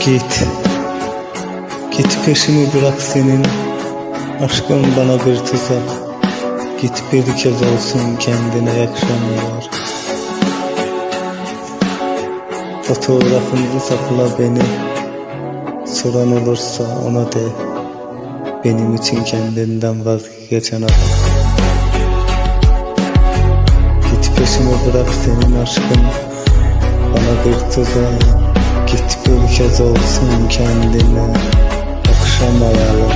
Git, git peşimi bırak senin. Aşkın bana bir tuzak. Git bir kez olsun kendine yakışamıyor. Fotoğrafınızı sakla beni. Soran olursa ona de. Benim için kendinden vazgeçen adam. Git peşimi bırak senin aşkın bana bir tuzak. Git bir kez olsun kendine yakışamayalım.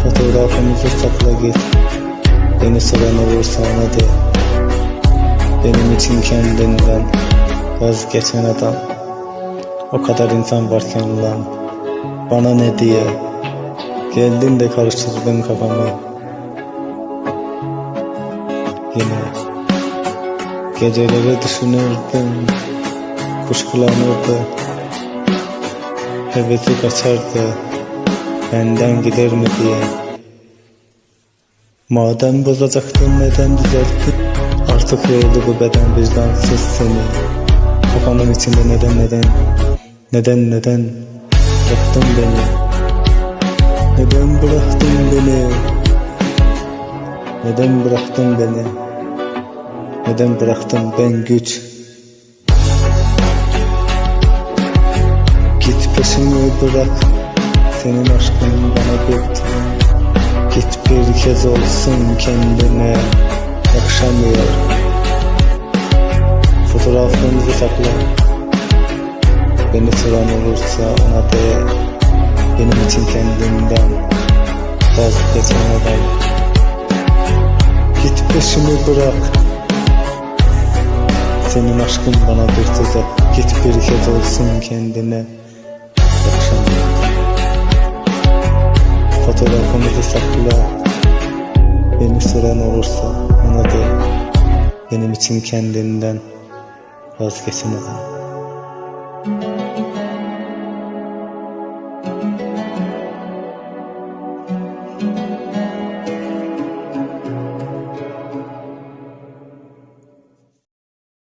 Fotoğrafımızı sakla git. Beni soran olursa ona de. Benim için kendinden vazgeçen adam. O kadar insan varken lan bana ne diye geldin de karıştırdın kafamı. Yine geceleri düşünürdüm, kuşkulanırdı, hevesi kaçardı benden gider mi diye. Madem bozacaktın neden düzelttin? Artık yoruldu bu beden vicdansız seni. Kafamın içinde neden bıraktın beni? Neden bıraktın beni? Neden bıraktın beni? Neden bıraktın ben güç? Git peşimi bırak. Senin aşkın bana bitti. Git bir kez olsun kendine yakışamıyor. Fotoğraflarımızı sakla. Beni soran olursa ona de. Benim için kendinden vazgeçen adam. Git peşimi bırak. Senin aşkın bana bir tuzak. Git bir kez olsun kendine yakışamıyor. Fotoğrafımızı sakla. Beni soran olursa ona de. Benim için kendinden vazgeçen adam.